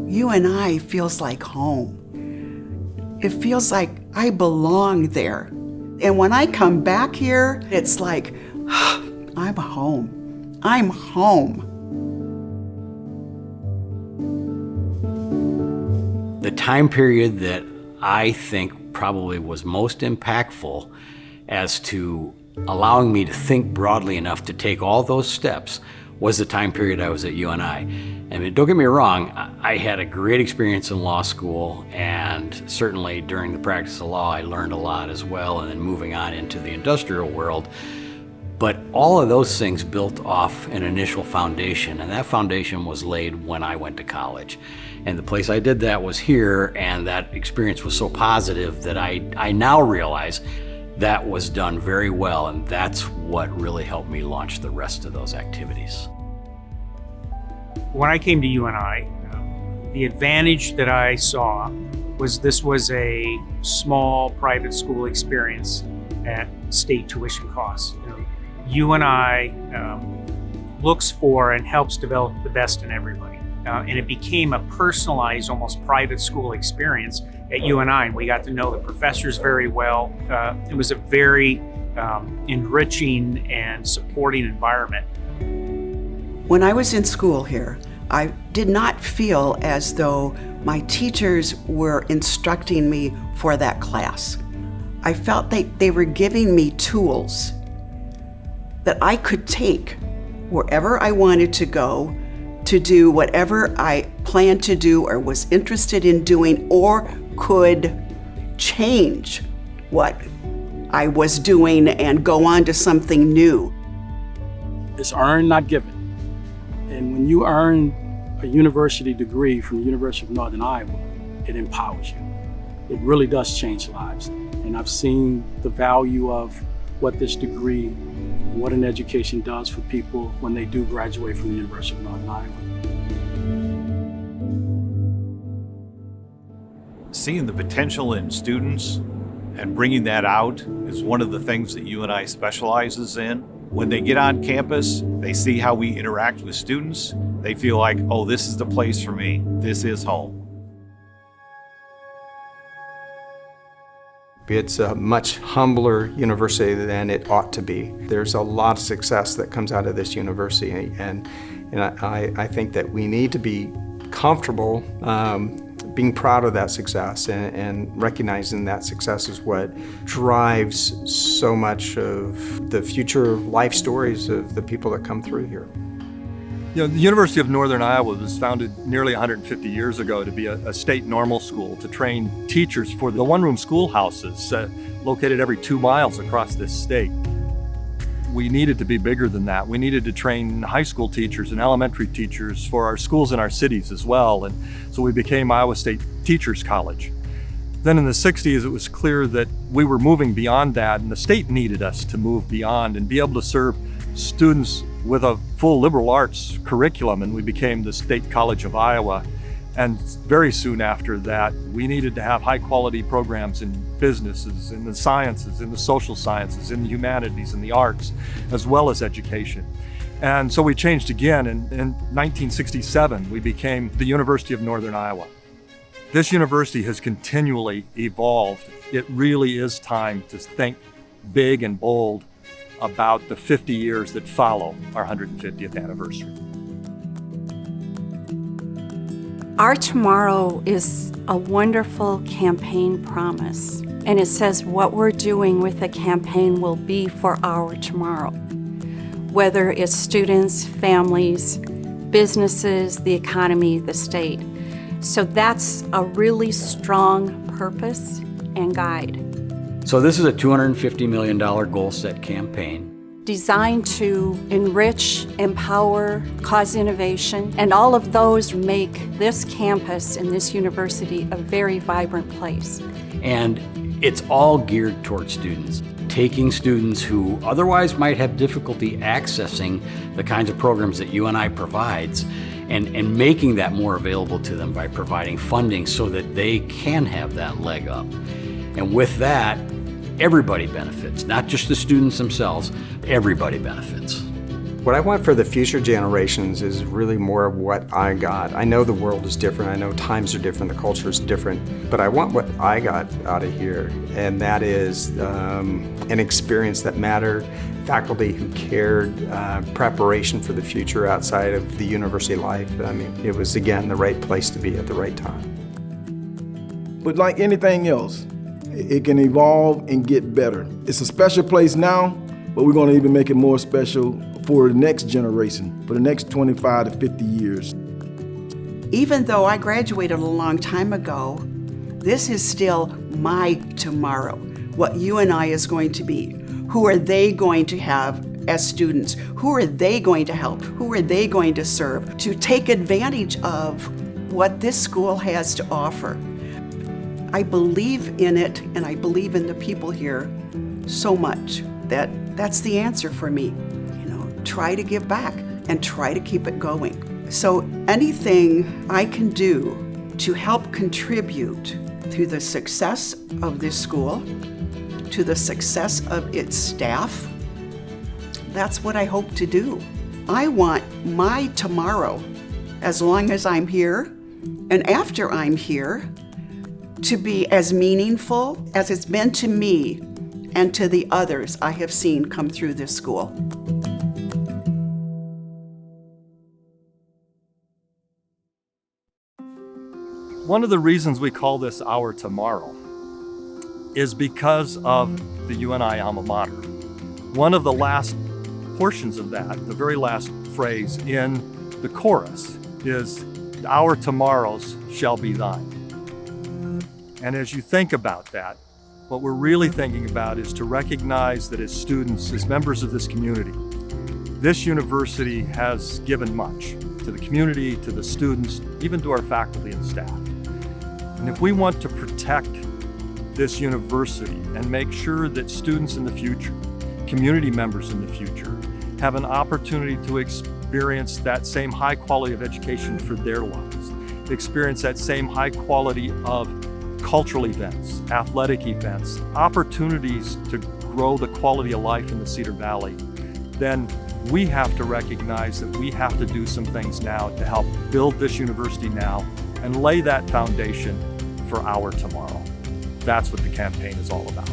UNI feels like home. It feels like I belong there. And when I come back here, it's like, I'm home. I'm home. The time period that I think probably was most impactful as to allowing me to think broadly enough to take all those steps was the time period I was at UNI. I mean, don't get me wrong, I had a great experience in law school, and certainly during the practice of law I learned a lot as well, and then moving on into the industrial world. But all of those things built off an initial foundation, and that foundation was laid when I went to college. And the place I did that was here, and that experience was so positive that I now realize that was done very well, and that's what really helped me launch the rest of those activities. When I came to UNI, the advantage that I saw was this was a small private school experience at state tuition costs. UNI looks for and helps develop the best in everybody. And it became a personalized, almost private school experience at UNI, and we got to know the professors very well. It was a very enriching and supporting environment. When I was in school here, I did not feel as though my teachers were instructing me for that class. I felt they were giving me tools that I could take wherever I wanted to go to do whatever I planned to do or was interested in doing, or could change what I was doing and go on to something new. It's earned, not given. And when you earn a university degree from the University of Northern Iowa, it empowers you. It really does change lives. And I've seen the value of what this degree, what an education does for people when they do graduate from the University of Northern Iowa. Seeing the potential in students and bringing that out is one of the things that UNI specializes in. When they get on campus, they see how we interact with students. They feel like, oh, this is the place for me. This is home. It's a much humbler university than it ought to be. There's a lot of success that comes out of this university, and I think that we need to be comfortable being proud of that success and recognizing that success is what drives so much of the future life stories of the people that come through here. You know, the University of Northern Iowa was founded nearly 150 years ago to be a state normal school to train teachers for the one-room schoolhouses located every 2 miles across this state. We needed to be bigger than that. We needed to train high school teachers and elementary teachers for our schools in our cities as well. And so we became Iowa State Teachers College. Then in the 60s, it was clear that we were moving beyond that, and the state needed us to move beyond and be able to serve students with a full liberal arts curriculum, and we became the State College of Iowa. And very soon after that, we needed to have high quality programs in businesses, in the sciences, in the social sciences, in the humanities, in the arts, as well as education. And so we changed again, and in 1967, we became the University of Northern Iowa. This university has continually evolved. It really is time to think big and bold about the 50 years that follow our 150th anniversary. Our tomorrow is a wonderful campaign promise, and it says what we're doing with the campaign will be for our tomorrow. Whether it's students, families, businesses, the economy, the state. So that's a really strong purpose and guide. So this is a $250 million goal set campaign. Designed to enrich, empower, cause innovation, and all of those make this campus and this university a very vibrant place. And it's all geared towards students, taking students who otherwise might have difficulty accessing the kinds of programs that UNI provides and making that more available to them by providing funding so that they can have that leg up. And with that, everybody benefits, not just the students themselves, everybody benefits. What I want for the future generations is really more of what I got. I know the world is different, I know times are different, the culture is different, but I want what I got out of here, and that is an experience that mattered, faculty who cared, preparation for the future outside of the university life. I mean, it was, again, the right place to be at the right time. But like anything else, it can evolve and get better. It's a special place now, but we're going to even make it more special for the next generation, for the next 25 to 50 years. Even though I graduated a long time ago, this is still my tomorrow, what UNI is going to be. Who are they going to have as students? Who are they going to help? Who are they going to serve to take advantage of what this school has to offer? I believe in it, and I believe in the people here so much that that's the answer for me. Try to give back and try to keep it going. So anything I can do to help contribute to the success of this school, to the success of its staff, that's what I hope to do. I want my tomorrow, as long as I'm here and after I'm here, to be as meaningful as it's been to me and to the others I have seen come through this school. One of the reasons we call this Our Tomorrow is because of the UNI alma mater. One of the last portions of that, the very last phrase in the chorus, is "Our tomorrows shall be thine." And as you think about that, what we're really thinking about is to recognize that as students, as members of this community, this university has given much to the community, to the students, even to our faculty and staff. And if we want to protect this university and make sure that students in the future, community members in the future, have an opportunity to experience that same high quality of education for their lives, experience that same high quality of cultural events, athletic events, opportunities to grow the quality of life in the Cedar Valley, then we have to recognize that we have to do some things now to help build this university now and lay that foundation for our tomorrow. That's what the campaign is all about.